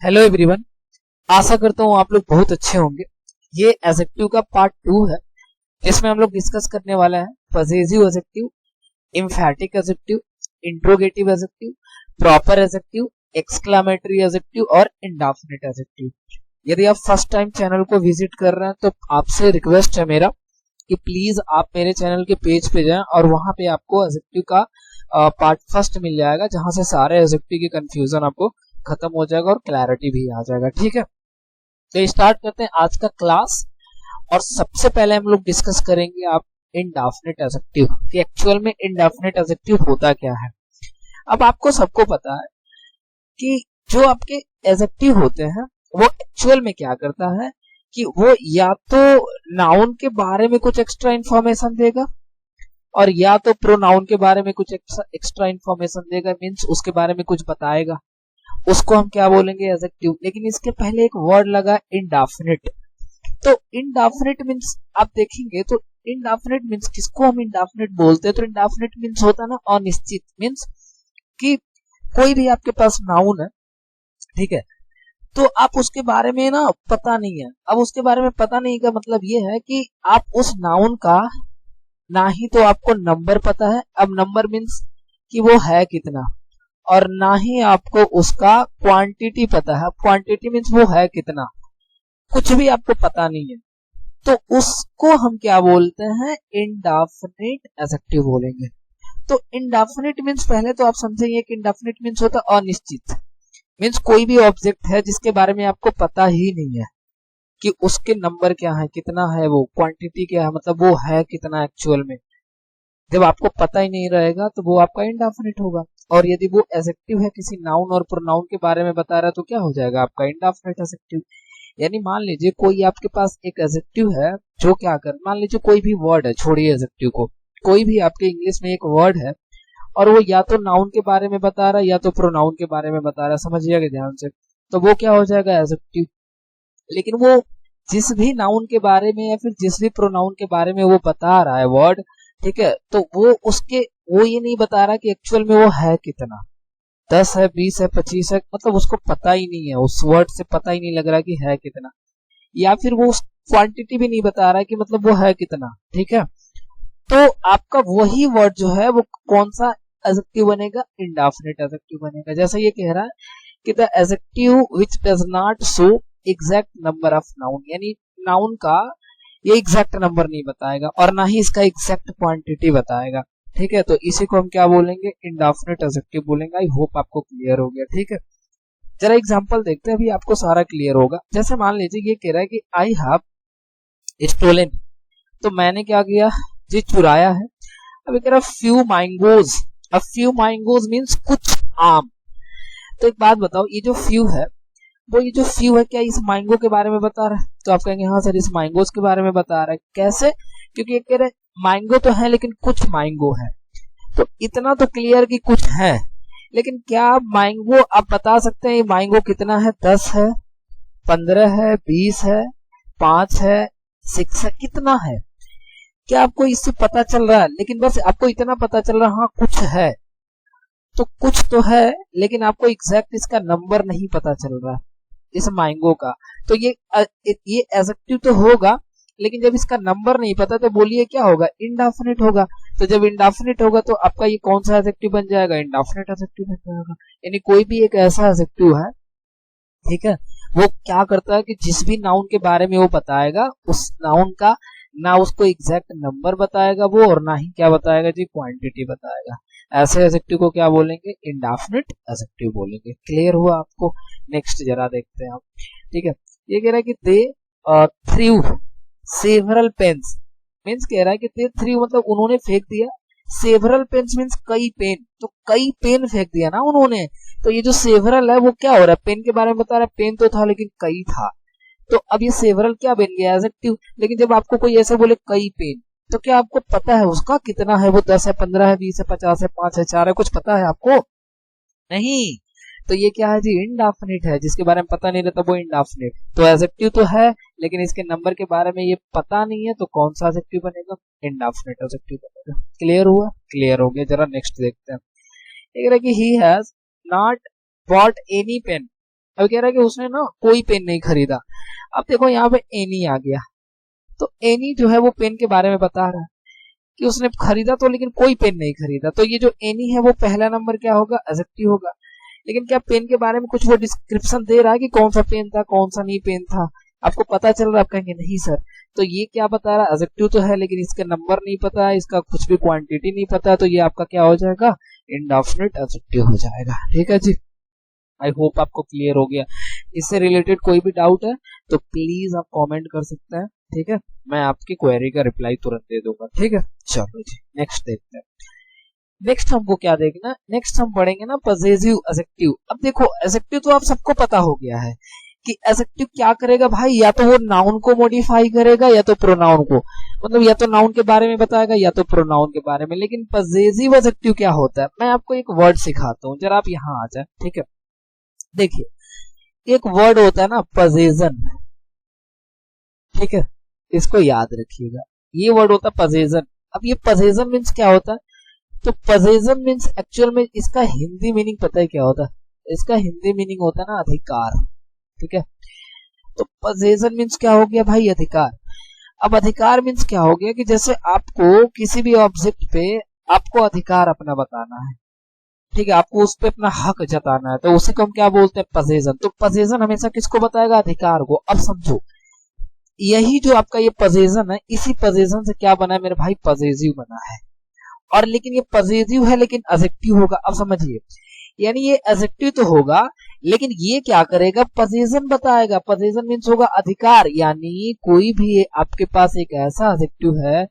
Hello everyone. आशा करता हूँ आप लोग बहुत अच्छे होंगे। ये एडजेक्टिव का पार्ट 2 है, जिसमें हम लोग डिस्कस करने वाला है possessive adjective, एम्फैटिक adjective, interrogative adjective, proper adjective, exclamatory adjective और इंडेफिनिट एडजेक्टिव। यदि आप फर्स्ट टाइम चैनल को विजिट कर रहे हैं तो आपसे रिक्वेस्ट है मेरा कि प्लीज आप मेरे चैनल के पेज पे जाएं और वहां पे आपको एडजेक्टिव का पार्ट फर्स्ट मिल जाएगा, जहां से सारे एडजेक्टिव की कंफ्यूजन आपको खत्म हो जाएगा और क्लैरिटी भी आ जाएगा। ठीक है, तो स्टार्ट करते हैं आज का क्लास। और सबसे पहले हम लोग डिस्कस करेंगे आप इंडेफिनिट एडजेक्टिव कि एक्चुअल में इंडेफिनिट एडजेक्टिव होता क्या है। अब आपको सबको पता है कि जो आपके एडजेक्टिव होते हैं वो एक्चुअल में क्या करता है कि वो या तो नाउन के बारे में कुछ एक्स्ट्रा इंफॉर्मेशन देगा और या तो प्रोनाउन के बारे में कुछ एक्स्ट्रा इंफॉर्मेशन देगा, मीन्स उसके बारे में कुछ बताएगा, उसको हम क्या बोलेंगे एडजेक्टिव। लेकिन इसके पहले एक वर्ड लगा इंडेफिनिट। तो इंडेफिनिट मींस आप देखेंगे तो इंडेफिनिट मींस किसको हम इंडेफिनिट बोलते हैं, तो इंडेफिनिट मींस होता है ना अनिश्चित, मींस कि कोई भी आपके पास नाउन है, ठीक है, तो आप उसके बारे में ना पता नहीं है। अब उसके बारे में पता नहीं का मतलब ये है कि आप उस नाउन का ना ही तो आपको नंबर पता है, अब नंबर मींस कि वो है कितना, और ना ही आपको उसका क्वांटिटी पता है। क्वांटिटी मींस वो है कितना, कुछ भी आपको पता नहीं है, तो उसको हम क्या बोलते हैं, इंडेफिनिट एडजेक्टिव बोलेंगे। तो इंडेफिनिट मींस पहले तो आप समझेंगे कि इंडेफिनिट मींस होता है अनिश्चित, मींस कोई भी ऑब्जेक्ट है जिसके बारे में आपको पता ही नहीं है कि उसके नंबर क्या है, कितना है, वो क्वांटिटी क्या है, मतलब वो है कितना एक्चुअल में। जब आपको पता ही नहीं रहेगा तो वो आपका इंडेफिनिट होगा। और यदि वो एडजेक्टिव है किसी नाउन और प्रोनाउन के बारे में बता रहा है तो क्या हो जाएगा आपका इंडेफिनिट एडजेक्टिव। यानी मान लीजिए कोई आपके पास एक एडजेक्टिव है जो क्या कर, मान लीजिए कोई भी वर्ड है, छोड़िए एडजेक्टिव को, कोई भी आपके इंग्लिश में एक वर्ड है और वो या तो नाउन के बारे में बता रहा है या तो प्रोनाउन के बारे में बता रहा है, समझिएगा ध्यान से, तो वो क्या हो जाएगा एडजेक्टिव। लेकिन वो जिस भी नाउन के बारे में या फिर जिस भी प्रोनाउन के बारे में वो बता रहा है वर्ड, ठीक है, तो वो ये नहीं बता रहा कि एक्चुअल में वो है कितना, 10 है, 20 है, 25 है, मतलब उसको पता ही नहीं है, उस वर्ड से पता ही नहीं लग रहा कि है कितना, या फिर वो उस क्वांटिटी भी नहीं बता रहा कि मतलब वो है कितना। ठीक है, तो आपका वही वर्ड जो है वो कौन सा एडजेक्टिव बनेगा, इंडेफिनिट एडजेक्टिव बनेगा। जैसा ये कह रहा है कि the adjective which does not show exact number of noun, यानी नाउन का ये एग्जैक्ट नंबर नहीं बताएगा और ना ही इसका एग्जैक्ट क्वांटिटी बताएगा। ठीक है, तो इसी को हम क्या बोलेंगे, इंडेफिनिट एडजेक्टिव बोलेंगे। आई होप आपको क्लियर हो गया। ठीक है, जरा एग्जांपल देखते हैं, अभी आपको सारा क्लियर होगा। जैसे मान लीजिए ये कह रहा है कि आई हैव स्टोलन, तो मैंने क्या किया जी, चुराया है। अब कह रहा फ्यू मैंगोज, अब फ्यू मैंगोज मींस कुछ आम। तो एक बात बताओ, ये जो फ्यू है वो ये जो फ्यू है क्या इस मैंगो के बारे में बता रहा है, तो आप कहेंगे हाँ सर इस मैंगोज के बारे में बता रहा है। कैसे, क्योंकि ये कह रहे मैंगो तो है लेकिन कुछ मैंगो है, तो इतना तो क्लियर कि कुछ है, लेकिन क्या मैंगो आप बता सकते हैं ये मैंगो कितना है, 10 है, 15 है, 20 है, 5 है, 6 है, कितना है, क्या आपको इससे पता चल रहा है। लेकिन बस आपको इतना पता चल रहा है हाँ कुछ है, तो कुछ तो है, लेकिन आपको एग्जैक्ट इसका नंबर नहीं पता चल रहा इस मैंगो का। तो ये एडजेक्टिव तो होगा, लेकिन जब इसका नंबर नहीं पता तो बोलिए क्या होगा, इंडेफिनिट होगा। तो जब इंडेफिनिट होगा तो आपका ये कौन सा एडजेक्टिव बन जाएगा, इंडेफिनिट एडजेक्टिव बन जाएगा। यानी कोई भी एक ऐसा एडजेक्टिव है, ठीक है, वो क्या करता है कि जिस भी नाउन के बारे में वो बताएगा उस नाउन का ना उसको एग्जैक्ट नंबर बताएगा वो, और ना ही क्या बताएगा जी, क्वांटिटी बताएगा। ऐसे एडजेक्टिव को क्या बोलेंगे, इंडेफिनिट एडजेक्टिव बोलेंगे। क्लियर हुआ आपको। नेक्स्ट जरा देखते हैं आप। ठीक है, ये कह रहा है कि दे थ्रू सेवरल पेन्स, मीन्स कह रहा है कि दे थ्रू मतलब उन्होंने फेंक दिया, सेवरल पेन्स मीन्स कई पेन, तो कई पेन फेंक दिया ना उन्होंने। तो ये जो सेवरल है वो क्या हो रहा है, पेन के बारे में बता रहा है, पेन तो था लेकिन कई था, तो अब ये सेवरल क्या बन गया, एडजेक्टिव। लेकिन जब आपको कोई ऐसे बोले कई पेन, तो क्या आपको पता है उसका कितना है, वो 10 है, 15 है, 20 है, 50 है, 5 है, 4 है, कुछ पता है आपको, नहीं। तो ये क्या है जी, इंडेफिनिट है, जिसके बारे में पता नहीं रहता वो इंडेफिनिट। तो एडजेक्टिव तो है लेकिन इसके नंबर के बारे में ये पता नहीं है, तो कौन सा एडजेक्टिव बनेगा, इंडेफिनिट एडजेक्टिव बनेगा। क्लियर हुआ, क्लियर हो गया। जरा नेक्स्ट देखते हैं। He has not bought any pen, अब कह रहा है कि उसने ना कोई पेन नहीं खरीदा। अब देखो यहाँ पे एनी आ गया, तो एनी जो है वो पेन के बारे में बता रहा है कि उसने खरीदा तो, लेकिन कोई पेन नहीं खरीदा। तो ये जो एनी है वो पहला नंबर क्या होगा, एडजेक्टिव होगा। लेकिन क्या पेन के बारे में कुछ वो डिस्क्रिप्शन दे रहा है कि कौन सा पेन था, कौन सा नहीं पेन था, आपको पता चल रहा है? आप कहेंगे नहीं सर। तो ये क्या बता रहा है, एडजेक्टिव तो है लेकिन इसका नंबर नहीं पता है, इसका कुछ भी क्वांटिटी नहीं पता है, तो ये आपका क्या हो जाएगा, इंडेफिनिट एडजेक्टिव हो जाएगा। ठीक है जी, आई होप आपको क्लियर हो गया। इससे रिलेटेड कोई भी डाउट है तो प्लीज आप कमेंट कर सकते हैं। ठीक है, मैं आपकी क्वेरी का रिप्लाई तुरंत दे दूंगा। ठीक है, चलो जी नेक्स्ट देखते हैं। नेक्स्ट हमको क्या देखना है, नेक्स्ट हम पढ़ेंगे ना पजेसिव एडजेक्टिव। अब देखो एडजेक्टिव तो आप सबको पता हो गया है कि एडजेक्टिव क्या करेगा भाई, या तो वो नाउन को मॉडिफाई करेगा या तो प्रोनाउन को, मतलब या तो नाउन के बारे में बताएगा या तो प्रोनाउन के बारे में। लेकिन पजेसिव एडजेक्टिव क्या होता है, मैं आपको एक वर्ड सिखाता हूँ, जरा आप यहाँ आ जाए। ठीक है, देखिए एक वर्ड होता है ना पजेशन, ठीक है, इसको याद रखिएगा, ये वर्ड होता है पजेशन। अब ये पजेशन मीन्स क्या होता है, तो पजेशन मीन्स एक्चुअल में इसका हिंदी मीनिंग पता है क्या होता है, इसका हिंदी मीनिंग होता है ना अधिकार। ठीक है, तो पजेशन मीन्स क्या हो गया भाई, अधिकार। अब अधिकार मीन्स क्या हो गया कि जैसे आपको किसी भी ऑब्जेक्ट पे आपको अधिकार अपना बताना है, ठीक है, आपको उस पे अपना हक जताना है, तो उसी को हम क्या बोलते हैं, पजेशन। तो पजेशन हमेशा किसको बताएगा, अधिकार को। अब समझो यही जो आपका ये पजेशन है, इसी पजेशन से क्या बना है मेरे भाई, पजेसिव बना है। और लेकिन ये पजेसिव है लेकिन एडजेक्टिव होगा। अब समझिए, यानी ये एडजेक्टिव तो होगा लेकिन ये क्या करेगा, पजेशन बताएगा। पजेशन मीन्स होगा अधिकार, यानी कोई भी आपके पास एक ऐसा एडजेक्टिव है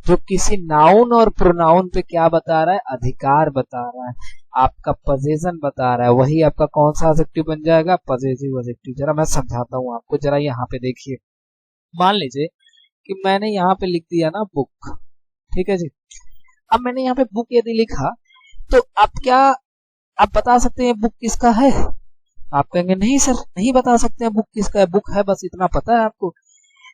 जो किसी नाउन और प्रोनाउन पे क्या बता रहा है, अधिकार बता रहा है, आपका पजेशन बता रहा है, वही आपका कौन सा एडजेक्टिव बन जाएगा, पजेसिव एडजेक्टिव। जरा मैं समझाता हूँ आपको, जरा यहाँ पे देखिए। मान लीजिए कि मैंने यहाँ पे लिख दिया ना बुक, ठीक है जी। अब मैंने यहाँ पे बुक यदि लिखा तो आप बता सकते हैं बुक किसका है, आप कहेंगे नहीं सर नहीं बता सकते हैं बुक किसका है, बुक है बस इतना पता है आपको।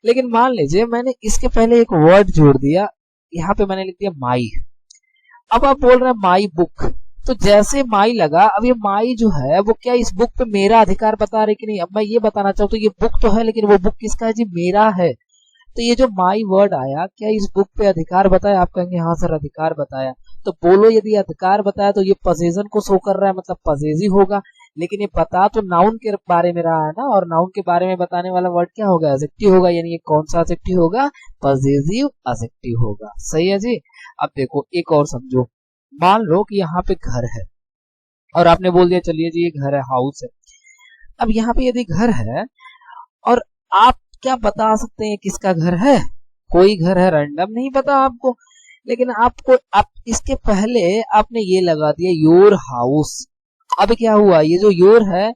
लेकिन मान लीजिए मैंने इसके पहले एक वर्ड जोड़ दिया, यहाँ पे मैंने लिख दिया माई। अब आप बोल रहे हैं माई बुक, तो जैसे माई लगा, अब ये माई जो है वो क्या इस बुक पे मेरा अधिकार बता रहे कि नहीं। अब मैं ये बताना चाहूँ तो ये बुक तो है लेकिन वो बुक किसका है जी, मेरा है। तो ये जो माई वर्ड आया, क्या इस बुक पे अधिकार बताया, आप कहेंगे हाँ सर अधिकार बताया। तो बोलो यदि अधिकार बताया तो ये पोजीशन को शो कर रहा है, मतलब पजेसिव होगा। लेकिन ये बता तो नाउन के बारे में रहा है ना, और नाउन के बारे में बताने वाला वर्ड क्या होगा, एडजेक्टिव होगा। यानी ये कौन सा एडजेक्टिव होगा, पजेसिव एडजेक्टिव होगा। सही है जी। अब देखो एक और समझो, मान लो कि यहाँ पे घर है और आपने बोल दिया चलिए जी ये घर है, हाउस है। अब यहाँ पे यदि घर है और आप क्या बता सकते हैं किसका घर है, कोई घर है रैंडम नहीं पता आपको, लेकिन आप इसके पहले आपने ये लगा दिया योर हाउस। अब क्या हुआ, ये जो योर है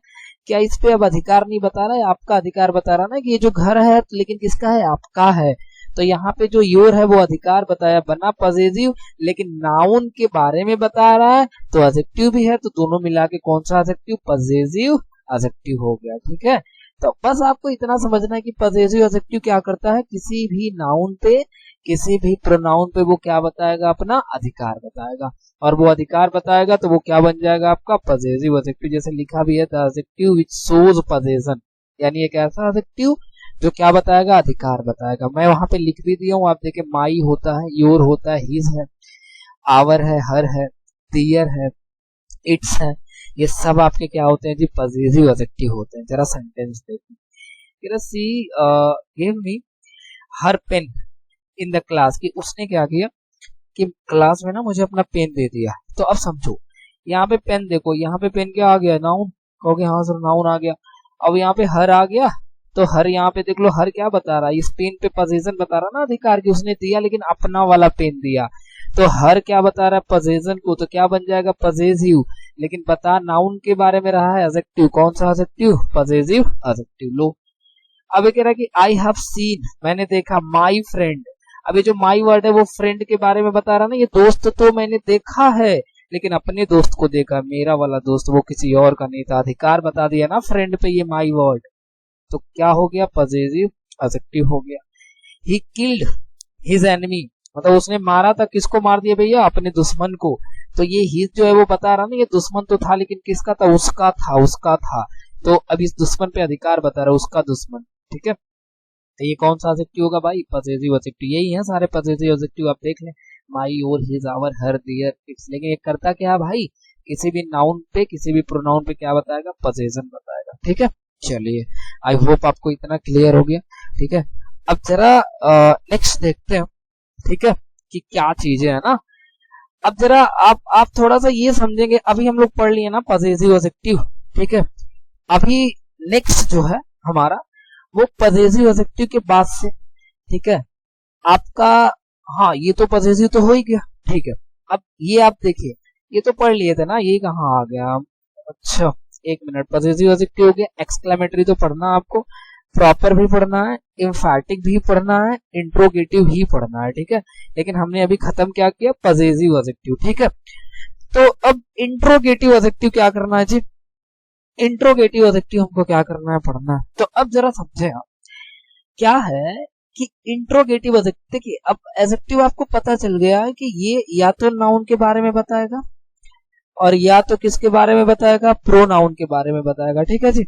क्या इस पे अब अधिकार नहीं बता रहा है, आपका अधिकार बता रहा है ना कि ये जो घर है लेकिन किसका है, आपका है। तो यहाँ पे जो योर है वो अधिकार बताया, बना पजेसिव, लेकिन नाउन के बारे में बता रहा है तो एडजेक्टिव भी है, तो दोनों मिला के कौन सा एडजेक्टिव, पजेसिव एडजेक्टिव हो गया। ठीक है, तो बस आपको इतना समझना है कि पजेसिव एडजेक्टिव क्या करता है, किसी भी नाउन पे किसी भी प्रोनाउन पे वो क्या बताएगा, अपना अधिकार बताएगा, और वो अधिकार बताएगा तो वो क्या बन जाएगा आपका पजेसिव एडजेक्टिव। जैसे लिखा भी है the adjective which shows position, यानी एक ऐसा एडजेक्टिव जो क्या बताएगा, अधिकार बताएगा। मैं वहां पे लिख भी दिया हूँ, आप देखे माई होता है, योर होता है, हिज है, आवर है, हर है, दियर है, इट्स है, ये सब आपके क्या होते हैं जी, पजेसिव एडजेक्टिव होते हैं। जरा सेंटेंस देखिए, she give me her pen in the class, कि उसने क्या किया कि क्लास में ना मुझे अपना पेन दे दिया। तो अब समझो यहाँ पे पेन देखो, यहाँ पे पेन क्या आ गया, नाउन, कहोगे हाँ सर नाउन आ गया। अब यहाँ पे हर आ गया, तो हर यहाँ पे देख लो, हर क्या बता रहा है, इस पेन पे पोजीशन बता रहा ना अधिकार की, उसने दिया लेकिन अपना वाला पेन दिया, तो हर क्या बता रहा है, पोजीशन को, तो क्या बन जाएगा पजेसिव। लेकिन बता नाउन के बारे में रहा है एडजेक्टिव, कौन सा एडजेक्टिव, पजेसिव एडजेक्टिव। लो अब ये कह रहा है कि आई हैव सीन, मैंने देखा, माई फ्रेंड। अब ये जो माई वर्ड है वो फ्रेंड के बारे में बता रहा ना, ये दोस्त तो मैंने देखा है लेकिन अपने दोस्त को देखा, मेरा वाला दोस्त, वो किसी और का नहीं था, अधिकार बता दिया ना फ्रेंड पे ये माई वर्ड, तो क्या हो गया, पजेसिव एडजेक्टिव हो गया। ही किल्ड हिज एनिमी, मतलब उसने मारा था, किसको मार दिया भैया, अपने दुश्मन को। तो ये हिज जो है वो बता रहा ना, ये दुश्मन तो था लेकिन किसका था, उसका था, उसका था। तो अब इस दुश्मन पे अधिकार बता रहा है, उसका दुश्मन, ठीक है। तो ये कौन सा एडजेक्टिव होगा भाई? Possessive adjective. यही है सारे पजेसिव एडजेक्टिव, आप देख लें, my, your, his, our, her, their, its. लेकिन ये करता क्या है भाई? किसी भी नाउन पे, किसी भी प्रोनाउन पे क्या बताएगा? पजेशन बताएगा, ठीक है। चलिए, आई होप आपको इतना क्लियर हो गया, ठीक है। अब जरा नेक्स्ट देखते हैं, ठीक है, कि क्या चीजें है ना। अब जरा आप थोड़ा सा ये समझेंगे, अभी हम लोग पढ़ लिए ना पजेसिव एडजेक्टिव, ठीक है। अभी नेक्स्ट जो है हमारा वो पजेसिव एडजेक्टिव के बाद से, ठीक है, आपका, हाँ ये तो पजेसिव तो हो ही गया, ठीक है। अब ये आप देखिए, ये तो पढ़ लिए थे ना, ये कहाँ आ गया? अच्छा एक मिनट, पजेसिव एडजेक्टिव हो गया, एक्सक्लेमेटरी तो पढ़ना आपको, प्रॉपर भी पढ़ना है, एम्फैटिक भी पढ़ना है, इंट्रोगेटिव भी पढ़ना है, ठीक है। लेकिन हमने अभी खत्म क्या किया? पजेसिव एडजेक्टिव, ठीक है। तो अब इंट्रोगेटिव एडजेक्टिव क्या करना है जी? इंट्रोगेटिव एडजेक्टिव हमको क्या करना है? पढ़ना है। तो अब जरा समझे आप, क्या है कि इंट्रोगेटिव एडजेक्टिव, देखिए अब एडजेक्टिव आपको पता चल गया है कि ये या तो नाउन के बारे में बताएगा और या तो किसके बारे में बताएगा? प्रोनाउन के बारे में बताएगा, ठीक है जी।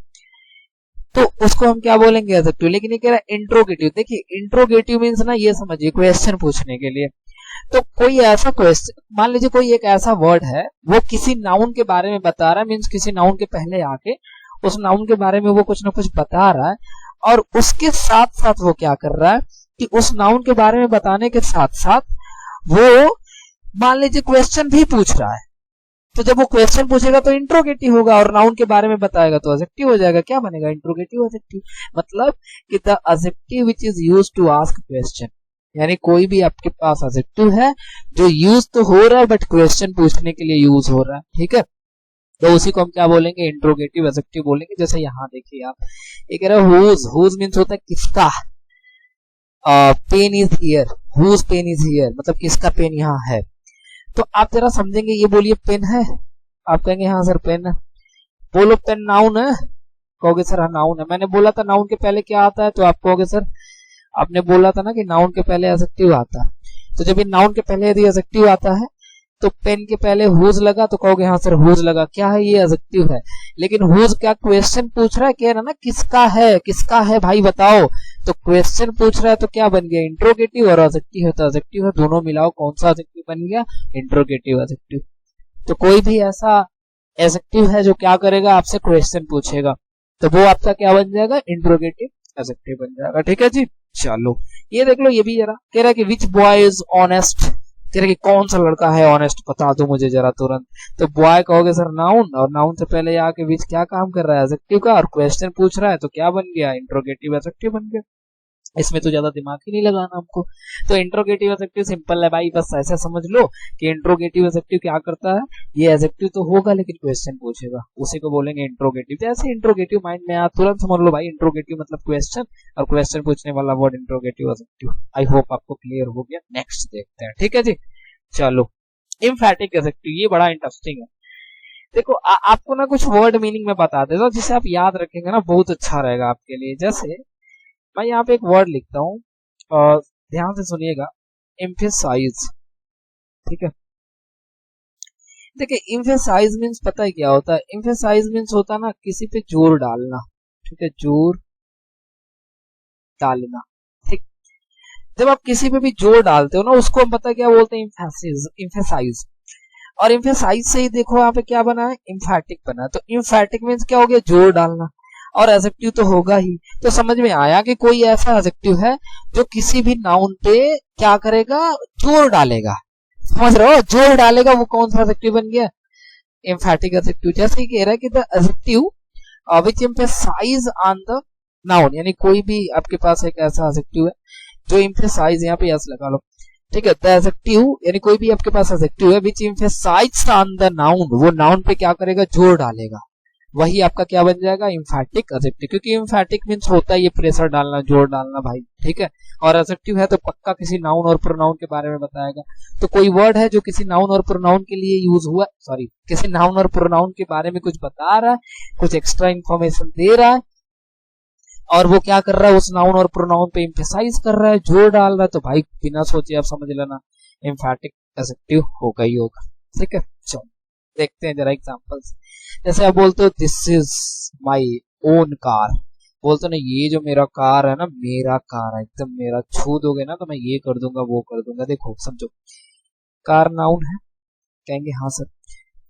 तो उसको हम क्या बोलेंगे? एडजेक्टिव। लेकिन ये कह रहा है इंट्रोगेटिव। देखिए इंट्रोगेटिव मीन्स ना, ये समझिए, क्वेश्चन पूछने के लिए। तो कोई ऐसा क्वेश्चन, मान लीजिए कोई एक ऐसा वर्ड है, वो किसी नाउन के बारे में बता रहा है, मीन्स किसी नाउन के पहले आके उस नाउन के बारे में वो कुछ ना कुछ बता रहा है, और उसके साथ साथ वो क्या कर रहा है कि उस नाउन के बारे में बताने के साथ साथ वो मान लीजिए क्वेश्चन भी पूछ रहा है। तो जब वो क्वेश्चन पूछेगा तो इंट्रोगेटिव होगा, और नाउन के बारे में बताएगा तो एडजेक्टिव हो जाएगा। क्या बनेगा? Interrogative adjective. मतलब कि the adjective which is used to ask question, यानी कोई भी आपके पास एडजेक्टिव है जो यूज तो हो रहा है बट क्वेश्चन पूछने के लिए यूज हो रहा है, ठीक है। तो उसी को हम क्या बोलेंगे? इंट्रोगेटिव एडजेक्टिव बोलेंगे। जैसे यहाँ देखिए आप, ये कह रहा है हुज। हुज मीन्स होता है किसका। Pen is here, whose pen is here, मतलब किसका पेन यहाँ है। तो आप जरा समझेंगे, ये बोलिए पेन है, आप कहेंगे हाँ सर पेन है। बोलो पेन नाउन है, कहोगे सर हाँ नाउन है। मैंने बोला था नाउन के पहले क्या आता है, तो आप कहोगे सर आपने बोला था ना कि नाउन के पहले एडजेक्टिव आता है। तो जब ये नाउन के पहले यदि एडजेक्टिव आता है तो पेन के पहले हुज लगा तो कहोगे हाँ सर हुज लगा। क्या है? ये एडजेक्टिव है। लेकिन हुज क्या क्वेश्चन पूछ रहा है, कह रहा ना किसका है, किसका है भाई बताओ। तो क्वेश्चन पूछ रहा है तो क्या बन गया? इंट्रोगेटिव। और एडजेक्टिव है तो एडजेक्टिव है, दोनों मिलाओ कौन सा एडजेक्टिव बन गया? Interrogative adjective. तो कोई भी ऐसा एडजेक्टिव है जो क्या करेगा? आपसे क्वेश्चन पूछेगा, तो वो आपका क्या बन जाएगा? इंट्रोगेटिव एडजेक्टिव बन जाएगा, ठीक है जी। चलो ये देख लो, ये भी जरा कह रहा है कि विच बॉय इज ऑनेस्ट, कह रहा है कि कौन सा लड़का है ऑनेस्ट, बता दो मुझे जरा तुरंत। तो बॉय कहोगे सर नाउन, और नाउन से पहले आके विच क्या काम कर रहा है? एडजेक्टिव का, और क्वेश्चन पूछ रहा है तो क्या बन गया? इंट्रोगेटिव एडजेक्टिव बन गया। इसमें तो ज्यादा दिमाग ही नहीं लगाना हमको। तो इंट्रोगेटिव एडजेक्टिव सिंपल है भाई, बस ऐसा समझ लो कि इंट्रोगेटिव एडजेक्टिव क्या करता है, ये एडजेक्टिव तो होगा लेकिन क्वेश्चन पूछेगा, उसी को बोलेंगे इंट्रोगेटिव। जैसे इंट्रोगेटिव माइंड में आया तुरंत समझ लो भाई, इंट्रोगेटिव मतलब क्वेश्चन, और क्वेश्चन पूछने वाला word interrogative adjective. I hope आपको क्लियर हो गया। नेक्स्ट देखते हैं, ठीक है जी। चलो एम्फैटिक एडजेक्टिव, ये बड़ा इंटरेस्टिंग है। देखो आपको ना कुछ वर्ड मीनिंग में बता देता हूं, जिसे आप याद रखेंगे ना बहुत अच्छा रहेगा आपके लिए। जैसे मैं यहाँ पे एक वर्ड लिखता हूँ और ध्यान से सुनिएगा, एम्फेसाइज, ठीक है। देखिए एम्फेसाइज मीन्स पता है क्या होता है? एम्फेसाइज मीन्स होता है ना किसी पे जोर डालना, ठीक है, जोर डालना, ठीक। जब आप किसी पे भी जोर डालते हो ना, उसको हम पता है क्या बोलते हैं? एम्फेसाइज। और एम्फेसाइज से ही देखो यहाँ पे क्या बना है? एम्फैटिक बना है। तो एम्फैटिक मीन्स क्या हो गया? जोर डालना, और एडजेक्टिव तो होगा ही। तो समझ में आया कि कोई ऐसा एडजेक्टिव है जो किसी भी नाउन पे क्या करेगा? जोर डालेगा। समझ रहे हो? जोर डालेगा, वो कौन सा एडजेक्टिव बन गया? Emphatic adjective. जैसे ही कह रहा है कि the adjective which emphasise on the noun, यानी कोई भी आपके पास एक ऐसा एडजेक्टिव है जो एम्फेसाइज, यहाँ पे यस लगा लो, ठीक है। द एडजेक्टिव यानी कोई भी आपके पास एडजेक्टिव है which emphasise on the noun, वो नाउन पे क्या करेगा? जोर डालेगा, वही आपका क्या बन जाएगा? एम्फैटिक एडजेक्टिव। क्योंकि एम्फैटिक मींस होता है ये प्रेशर डालना, जोर डालना भाई, ठीक है। और एडजेक्टिव है तो पक्का किसी नाउन और प्रोनाउन के बारे में बताएगा। तो कोई वर्ड है जो किसी नाउन और प्रोनाउन के लिए यूज हुआ, सॉरी, किसी नाउन और प्रोनाउन के बारे में कुछ बता रहा है, कुछ एक्स्ट्रा इंफॉर्मेशन दे रहा है, और वो क्या कर रहा है? उस नाउन और प्रोनाउन पे एम्फेसाइज कर रहा है, जोर डाल रहा है, तो भाई बिना सोचे आप समझ लेना एम्फैटिक एडजेक्टिव होगा ही होगा, ठीक है। चलो देखते हैं जरा एग्जांपल्स। जैसे आप बोलते हो this is my own car. बोलते ना ये जो मेरा कार है ना, मेरा कार है एकदम मेरा, छू दोगे ना तो मैं ये कर दूंगा वो कर दूंगा। देखो समझो, कार नाउन है, कहेंगे हाँ सर।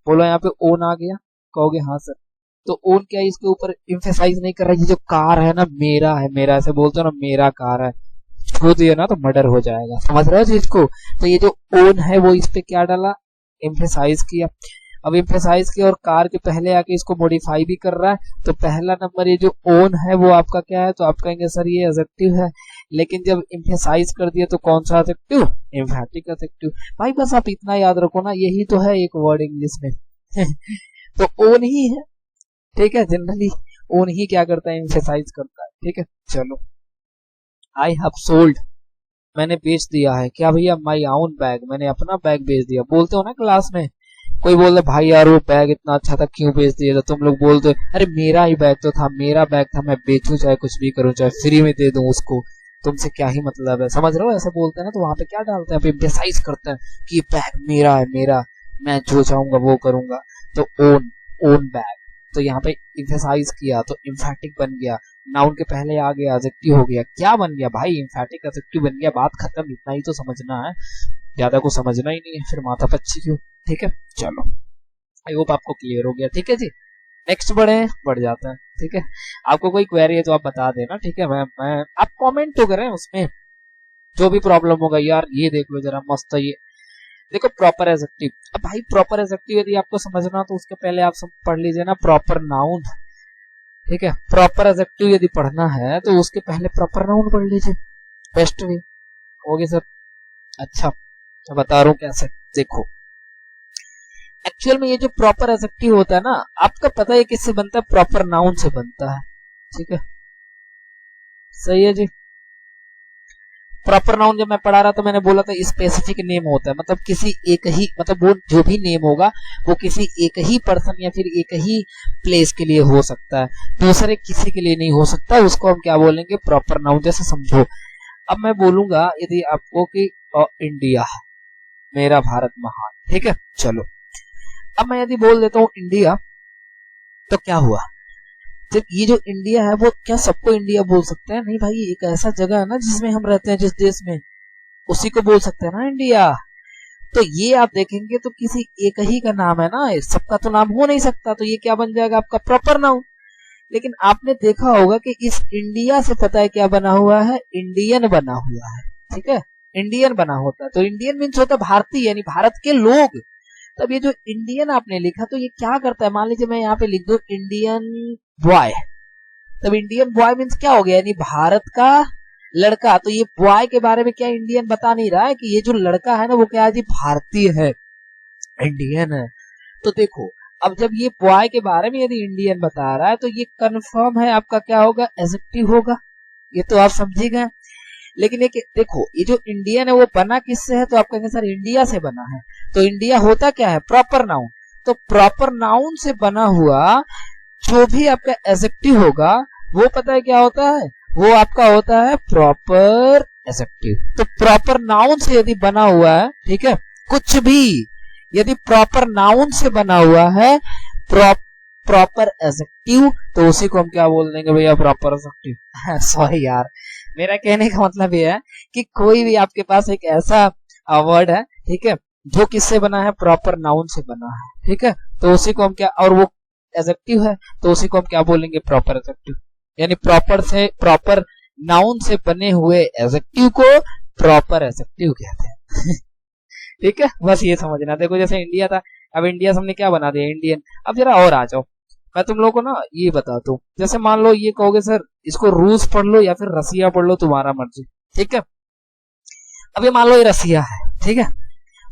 बोलो यहाँ पे ओन आ गया, कहोगे हाँ सर। तो ओन क्या है, इसके ऊपर एम्फेसाइज नहीं कर रहा है, ये जो कार है ना मेरा है, मेरा ऐसे बोलते हो ना मेरा कार है, छू दिए ना तो मर्डर हो जाएगा, समझ रहे हो चीज को। तो ये जो ओन है वो इस पे क्या डाला, एम्फेसाइज किया। अब एम्फेसाइज किया और कार के पहले आके इसको मॉडिफाई भी कर रहा है। तो पहला नंबर ये जो ओन है वो आपका क्या है, तो आप कहेंगे सर ये एडजेक्टिव है। लेकिन जब एम्फेसाइज कर दिया तो कौन सा एडजेक्टिव, एम्फैटिक एडजेक्टिव। भाई बस आप इतना याद रखो ना, यही तो है एक वर्ड इंग्लिश में तो ओन ही है, ठीक है। जनरली ओन ही क्या करता है, एम्फेसाइज करता है, ठीक है। चलो, आई हैव सोल्ड, मैंने बेच दिया है क्या भैया, माई ओन बैग, मैंने अपना बैग बेच दिया। बोलते हो ना क्लास में, कोई बोलते भाई यार वो बैग इतना अच्छा था क्यों बेच दिया, तो तुम लोग बोलते अरे मेरा ही बैग तो था, मेरा बैग था, मैं बेचूं चाहे कुछ भी करूं, चाहे फ्री में दे दूं उसको, तुमसे क्या ही मतलब है, समझ रहे हो। ऐसे बोलते हैं ना, तो वहां पे क्या डालते हैं, एम्फेसाइज करते हैं कि बैग मेरा है, मेरा, मैं जो चाहूंगा वो करूंगा। तो ओन, ओन बैग, तो यहाँ पे एम्फेसाइज किया तो एम्फैटिक बन गया। नाउन के पहले आ गया, एडजेक्टिव हो गया, क्या बन गया भाई, एम्फैटिक एडजेक्टिव बन गया, बात खत्म। इतना ही तो समझना है, ज्यादा को समझना ही नहीं है, फिर माथा पच्ची क्यों, ठीक है। चलो, आई होप आपको क्लियर हो गया, ठीक है जी। नेक्स्ट बढ़ जाते हैं, ठीक है। आपको कोई क्वेरी है तो आप बता देना, ठीक है। मैं आप कमेंट तो करें उसमें, जो भी प्रॉब्लम होगा। यार ये देख लो जरा, मस्त है ये, देखो प्रॉपर एडजेक्टिव। अब भाई प्रॉपर एडजेक्टिव यदि आपको समझना तो उसके पहले आप सब पढ़ लीजिए ना प्रॉपर नाउन, ठीक है। प्रॉपर एडजेक्टिव यदि पढ़ना है तो उसके पहले प्रॉपर नाउन पढ़ लीजिए, बेस्ट वे। ओके सर, अच्छा मैं बता रहा हूँ कैसे। देखो एक्चुअल में ये जो प्रॉपर एडजेक्टिव होता है ना, आपका पता है किससे बनता है, प्रॉपर नाउन से बनता है, ठीक है। सही है जी। प्रॉपर नाउन जब मैं पढ़ा रहा तो मैंने बोला था स्पेसिफिक नेम होता है, मतलब किसी एक ही, मतलब वो जो भी नेम होगा वो किसी एक ही पर्सन या फिर एक ही प्लेस के लिए हो सकता है, दूसरे किसी के लिए नहीं हो सकता, उसको हम क्या बोलेंगे, प्रॉपर नाउन। जैसे समझो, अब मैं बोलूंगा यदि आपको कि इंडिया, मेरा भारत महान, ठीक है। चलो, अब मैं यदि बोल देता हूँ इंडिया, तो क्या हुआ, जब ये जो इंडिया है वो क्या सबको इंडिया बोल सकते हैं, नहीं भाई, एक ऐसा जगह है ना जिसमें हम रहते हैं, जिस देश में, उसी को बोल सकते हैं ना इंडिया। तो ये आप देखेंगे तो किसी एक ही का नाम है ना, सबका तो नाम हो नहीं सकता, तो ये क्या बन जाएगा आपका प्रॉपर नाउन। लेकिन आपने देखा होगा कि इस इंडिया से पता है क्या बना हुआ है, इंडियन बना हुआ है, ठीक है। इंडियन बना होता है, तो इंडियन मीन्स होता है भारतीय, यानी भारत के लोग। तब ये जो इंडियन आपने लिखा तो ये क्या करता है, मान लीजिए मैं यहाँ पे लिख दूं इंडियन बॉय, तब इंडियन बॉय मीन्स क्या हो गया, यानी भारत का लड़का। तो ये बॉय के बारे में क्या इंडियन बता नहीं रहा है कि ये जो लड़का है ना वो क्या है जी, भारतीय है, इंडियन है। तो देखो, अब जब ये बॉय के बारे में यदि इंडियन बता रहा है तो ये कंफर्म है आपका क्या होगा, एडजेक्टिव होगा, ये तो आप समझी गए। लेकिन एक देखो, ये जो इंडियन है वो बना किससे है, तो आप कहेंगे सर इंडिया से बना है। तो इंडिया होता क्या है, प्रॉपर नाउन। तो प्रॉपर नाउन से बना हुआ जो भी आपका एडजेक्टिव होगा वो पता है क्या होता है, वो आपका होता है प्रॉपर एडजेक्टिव। तो प्रॉपर नाउन से यदि बना हुआ है, ठीक है, कुछ भी यदि प्रॉपर नाउन से बना हुआ है प्रॉपर एडजेक्टिव, तो उसी को हम क्या बोल देंगे भैया, प्रॉपर एडजेक्टिव। सॉरी यार, मेरा कहने का मतलब ये है कि कोई भी आपके पास एक ऐसा वर्ड है, ठीक है, जो किससे बना है, प्रॉपर नाउन से बना है, ठीक है, तो उसी को हम क्या, और वो एडजेक्टिव है तो उसी को हम क्या बोलेंगे, प्रॉपर एडजेक्टिव। यानी प्रॉपर नाउन से बने हुए एडजेक्टिव को प्रॉपर एडजेक्टिव कहते हैं। ठीक है, बस ये समझना। देखो जैसे इंडिया था, अब इंडिया से हमने क्या बना दिया, इंडियन। अब जरा और आ जाओ, मैं तुम लोगों को ना ये बताता हूँ। जैसे मान लो ये कहोगे सर इसको रूस पढ़ लो या फिर रसिया पढ़ लो, तुम्हारा मर्जी, ठीक है। अब ये मान लो ये रसिया है, ठीक है,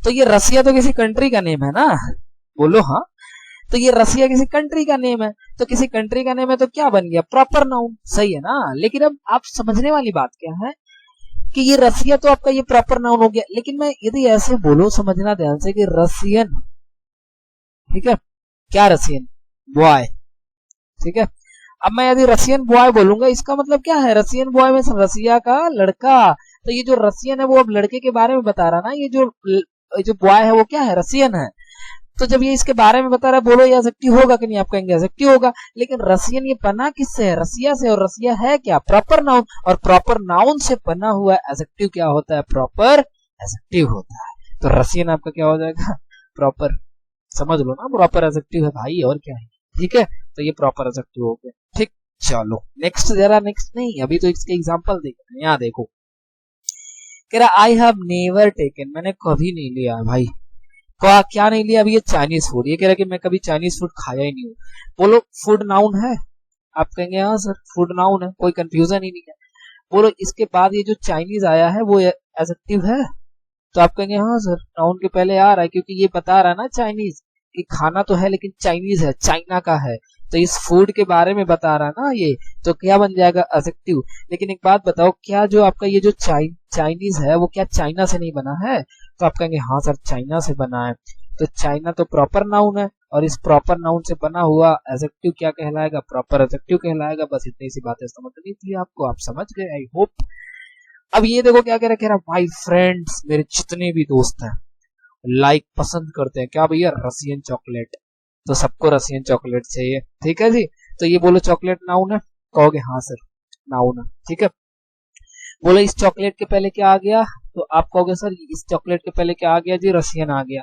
तो ये रसिया तो किसी कंट्री का नेम है ना, बोलो हाँ। तो ये रसिया किसी कंट्री का नेम है, तो किसी कंट्री का नेम है तो क्या बन गया, प्रॉपर नाउन, सही है ना। लेकिन अब आप समझने वाली बात क्या है कि ये रसिया तो आपका ये प्रॉपर नाउन हो गया, लेकिन मैं यदि ऐसे बोलूं, समझना ध्यान से, कि रसियन, ठीक है, क्या रसियन, बॉय, ठीक है। अब मैं यदि रसियन बॉय बोलूंगा, इसका मतलब क्या है, रसियन बॉय में रसिया का लड़का। तो ये जो रसियन है वो अब लड़के के बारे में बता रहा ना, ये जो बॉय है वो क्या है, रसियन है। तो जब ये इसके बारे में बता रहा है, बोलो ये एडजेक्टिव होगा कि नहीं, आप कहेंगे एडजेक्टिव होगा। लेकिन रसियन ये बना किससे है, रसिया से, और रसिया है क्या, प्रॉपर नाउन, और प्रॉपर नाउन से बना हुआ एडजेक्टिव क्या होता है, प्रॉपर एडजेक्टिव होता है। तो रसियन आपका क्या हो जाएगा, प्रॉपर, समझ लो ना, प्रॉपर एडजेक्टिव है भाई, और क्या है, ठीक है। तो ये प्रॉपर एडजेक्टिव हो गया, ठीक। चलो नेक्स्ट, जरा नेक्स्ट नहीं, अभी तो इसके एग्जांपल देखना है। यहाँ देखो, कह रहा आई हैव नेवर टेकन, मैंने कभी नहीं लिया भाई, क्या नहीं लिया, अभी ये चाइनीज फूड, ये कह रहा है कि मैं कभी चाइनीज फूड खाया ही नहीं हूँ। बोलो फूड नाउन है, आप कहेंगे हाँ सर फूड नाउन है, कोई कंफ्यूजन ही नहीं है। बोलो इसके बाद ये जो चाइनीज आया है वो एडजेक्टिव है, तो आप कहेंगे हाँ सर नाउन के पहले आ रहा है, क्योंकि ये बता रहा है ना चाइनीज, कि खाना तो है लेकिन चाइनीज है, चाइना का है, तो इस फूड के बारे में बता रहा है ना ये, तो क्या बन जाएगा, एडजेक्टिव। लेकिन एक बात बताओ, क्या जो आपका ये जो चाइनीज है वो क्या चाइना से नहीं बना है, तो आप कहेंगे हाँ सर चाइना से बना है। तो चाइना तो प्रॉपर नाउन है, और इस प्रॉपर नाउन से बना हुआ एडजेक्टिव क्या कहलाएगा, प्रॉपर एडजेक्टिव कहलाएगा। बस इतनी सी बातें समझनी थी आपको, आप समझ गए आई होप। अब ये देखो क्या कह रहा माय फ्रेंड्स, मेरे जितने भी दोस्त हैं लाइक पसंद करते हैं क्या भैया, रसियन चॉकलेट, तो सबको रसियन चॉकलेट चाहिए, ठीक है जी। तो ये बोलो चॉकलेट नाउन है, कहोगे हाँ सर नाउन है, ठीक है। बोलो इस चॉकलेट के पहले क्या आ गया, तो आप कहोगे सर इस चॉकलेट के पहले क्या आ गया जी, रसियन आ गया।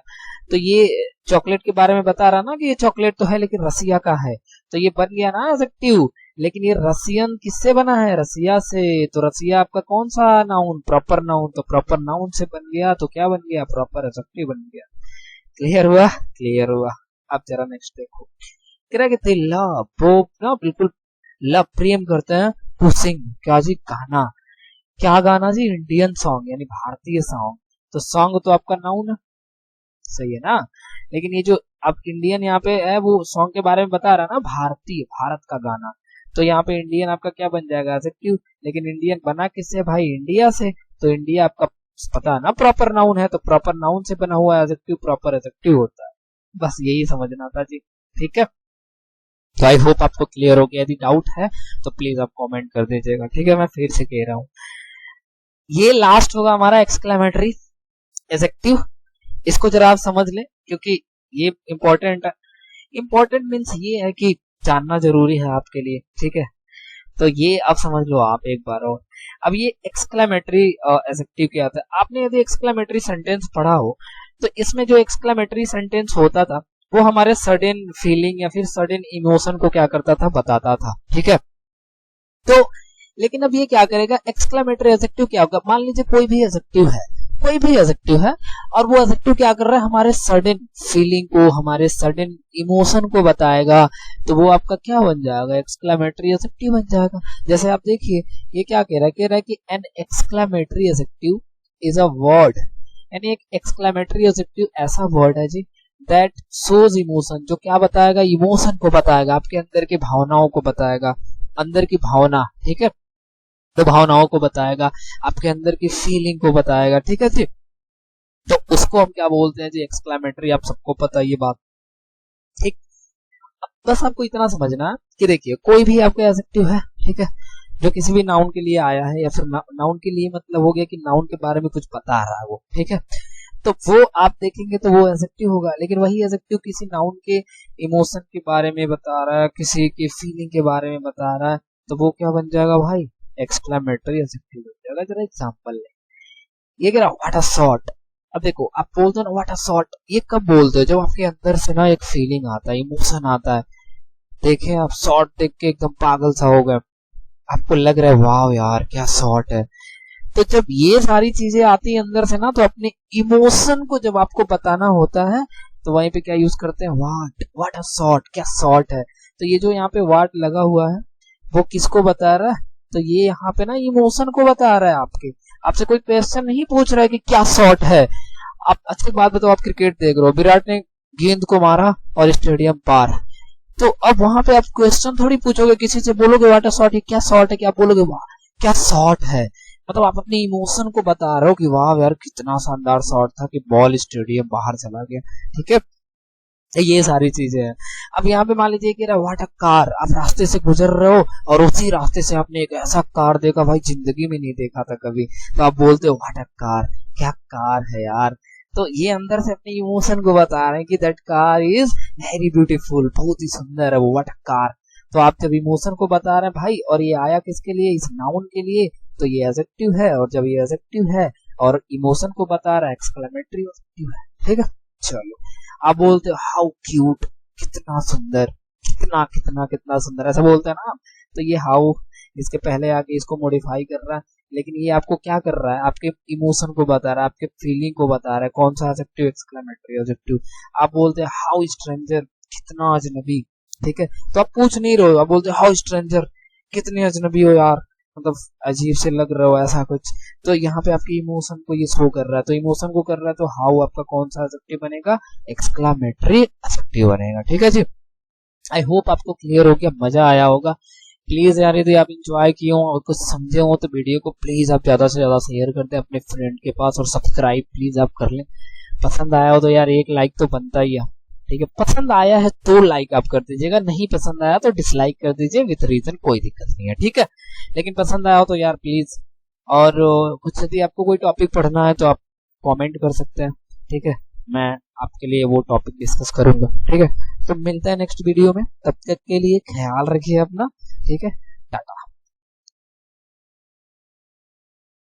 तो ये चॉकलेट के बारे में बता रहा ना कि ये चॉकलेट तो है लेकिन रसिया का है, तो ये बन गया ना एडजेक्टिव। लेकिन ये रसियन किससे बना है, रसिया से, तो रसिया आपका कौन सा नाउन, प्रॉपर नाउन, तो प्रॉपर नाउन से बन गया, तो क्या बन गया, प्रॉपर एडजेक्टिव बन गया। क्लियर हुआ, क्लियर हुआ। अब जरा नेक्स्ट देखो, कह रहा है कि लव, वो ना बिल्कुल लव प्रेम करते हैं, टू सिंग, क्या जी गाना, क्या गाना जी, इंडियन सॉन्ग यानी भारतीय सॉन्ग। तो सॉन्ग तो आपका नाउन है, सही है ना। लेकिन ये जो अब इंडियन यहाँ पे है वो सॉन्ग के बारे में बता रहा है ना, भारतीय, भारत का गाना, तो यहाँ पे इंडियन आपका क्या बन जाएगा, एडजेक्टिव। लेकिन इंडियन बना किससे भाई, इंडिया से, तो इंडिया आपका पता है ना प्रॉपर नाउन है, तो प्रॉपर नाउन से बना हुआ एडजेक्टिव प्रॉपर एडजेक्टिव होता है। बस यही समझना था जी, ठीक है। तो आई होप आपको क्लियर हो गया, यदि डाउट है तो प्लीज आप कमेंट कर दीजिएगा, ठीक है। मैं फिर से कह रहा हूँ, ये लास्ट होगा हमारा एक्सक्लेमेटरी एडजेक्टिव, इसको जरा आप समझ लें क्योंकि ये इंपॉर्टेंट है। इंपॉर्टेंट मीन्स ये है कि जानना जरूरी है आपके लिए, ठीक है। तो ये आप समझ लो आप एक बार और। अब ये एक्सक्लेमेटरी एडजेक्टिव क्या होता है, आपने यदि एक्सक्लेमेटरी सेंटेंस पढ़ा हो तो इसमें जो एक्सक्लेमेटरी सेंटेंस होता था वो हमारे सडन फीलिंग या फिर सडन इमोशन को क्या करता था, बताता था, ठीक है। तो लेकिन अब ये क्या करेगा, एक्सक्लेमेटरी एडजेक्टिव क्या होगा, मान लीजिए कोई भी एडजेक्टिव है, कोई भी एडजेक्टिव है, और वो एडजेक्टिव क्या कर रहा है, हमारे सडन फीलिंग को, हमारे सडन इमोशन को बताएगा, तो वो आपका क्या बन जाएगा, एक्सक्लेमेटरी एडजेक्टिव बन जाएगा। जैसे आप देखिए ये क्या कह रहा है कि an exclamatory adjective is a word, यानी एक एक्सक्लेमेटरी एडजेक्टिव ऐसा वर्ड है जी दैट शोज इमोशन, जो क्या बताएगा, इमोशन को बताएगा, आपके अंदर की भावनाओं को बताएगा, अंदर की भावना, ठीक है, तो भावनाओं को बताएगा, आपके अंदर की फीलिंग को बताएगा, ठीक है जी। तो उसको हम क्या बोलते हैं जी, एक्सक्लेमेटरी, आप सबको पता है ये बात, ठीक। बस आपको इतना समझना कि देखिए कोई भी आपका एडजेक्टिव है, ठीक है, जो किसी भी नाउन के लिए आया है, या फिर नाउन के लिए मतलब हो गया कि नाउन के बारे में कुछ बता रहा है वो, ठीक है, तो वो आप देखेंगे तो वो एडजेक्टिव होगा। लेकिन वही एडजेक्टिव किसी नाउन के इमोशन के बारे में बता रहा है, किसी की फीलिंग के बारे में बता रहा है, तो वो क्या बन जाएगा भाई, एक्सक्लेमेटरी एडजेक्टिव बन जाएगा। जरा एग्जांपल ले, ये कह रहा व्हाट अ शॉट, अब देखो आप बोलते हो ना व्हाट अ शॉट, ये कब बोलते हो, जब आपके अंदर से ना एक फीलिंग आता है, इमोशन आता है। देखे आप शॉट देख के एकदम पागल सा हो गए, आपको लग रहा है वाह यार क्या शॉट है। तो जब ये सारी चीजें आती है अंदर से ना, तो अपने इमोशन को जब आपको बताना होता है तो वहीं पे क्या यूज करते हैं, व्हाट अ शॉट, क्या शॉट है। तो ये जो यहाँ पे व्हाट लगा हुआ है वो किसको बता रहा है, तो ये यहाँ पे ना इमोशन को बता रहा है। आपके आपसे कोई क्वेश्चन नहीं पूछ रहा है कि क्या शॉट है। आप अच्छी बात बताओ, आप क्रिकेट देख रहे हो, विराट ने गेंद को मारा और स्टेडियम पार, तो अब वहां पे आप क्वेश्चन थोड़ी पूछोगे, किसी से बोलोगे व्हाट अ शॉट, क्या शॉट है, क्या बोलोगे वाह क्या शॉट है। मतलब आप अपने इमोशन को बता रहे हो कि वाह यार कितना शानदार शॉट था कि बॉल स्टेडियम बाहर चला गया, ठीक है। ये सारी चीजें हैं। अब यहाँ पे मान लीजिए कि व्हाट अ कार, आप रास्ते से गुजर रहे हो और उसी रास्ते से आपने एक ऐसा कार देखा भाई जिंदगी में नहीं देखा था कभी, तो आप बोलते हो व्हाट अ कार, क्या कार है यार। तो ये अंदर से अपने इमोशन को बता रहे हैं कि that car is very beautiful, बहुत ही सुंदर है वो, व्हाट अ कार। तो आप जब इमोशन को बता रहे हैं भाई, और ये आया किसके लिए, इस नाउन के लिए, तो ये एडजेक्टिव है, और जब ये एडजेक्टिव है और इमोशन को बता रहा है, एक्सक्लेमेटरी एडजेक्टिव है, ठीक है। चलो आप बोलते हो हाउ क्यूट, कितना सुंदर, कितना कितना कितना सुंदर, ऐसा बोलते हैं ना। तो ये हाउ इसके पहले आके इसको मॉडिफाई कर रहा है, लेकिन ये आपको क्या कर रहा है, आपके इमोशन को बता रहा है, आपके फीलिंग को बता रहा है, कौन सा एडजेक्टिव, एक्सक्लेमेटरी एडजेक्टिव। आप बोलते हैं हाउ स्ट्रेंजर, कितना अजनबी, ठीक है। तो आप पूछ नहीं रहे हो, आप बोलते हो हाउ स्ट्रेंजर, कितने अजनबी हो यार, मतलब अजीब से लग रहे हो, ऐसा कुछ। तो यहाँ पे आपके इमोशन को ये शो कर रहा है, तो इमोशन को कर रहा है, तो हाउ आपका कौन सा एडजेक्टिव बनेगा, एक्सक्लेमेटरी एडजेक्टिव बनेगा, ठीक है जी। आई होप आपको क्लियर हो गया, मजा आया होगा। प्लीज यार यदि आप इंजॉय किए हो और कुछ समझे हो तो वीडियो को प्लीज आप ज्यादा से ज्यादा शेयर कर दें अपने फ्रेंड के पास, और सब्सक्राइब प्लीज आप कर लें। पसंद आया हो तो यार एक लाइक तो बनता ही है, ठीक है। पसंद आया है तो लाइक आप कर दीजिएगा, नहीं पसंद आया तो डिसलाइक कर दीजिए विथ रीजन, कोई दिक्कत नहीं है, ठीक है। लेकिन पसंद आया हो तो यार प्लीज, और कुछ यदि आपको कोई टॉपिक पढ़ना है तो आप कमेंट कर सकते हैं, ठीक है। मैं आपके लिए वो टॉपिक डिस्कस करूंगा, ठीक है। तो मिलते हैं नेक्स्ट वीडियो में, तब तक के लिए ख्याल रखिए अपना, ठीक है। टाटा।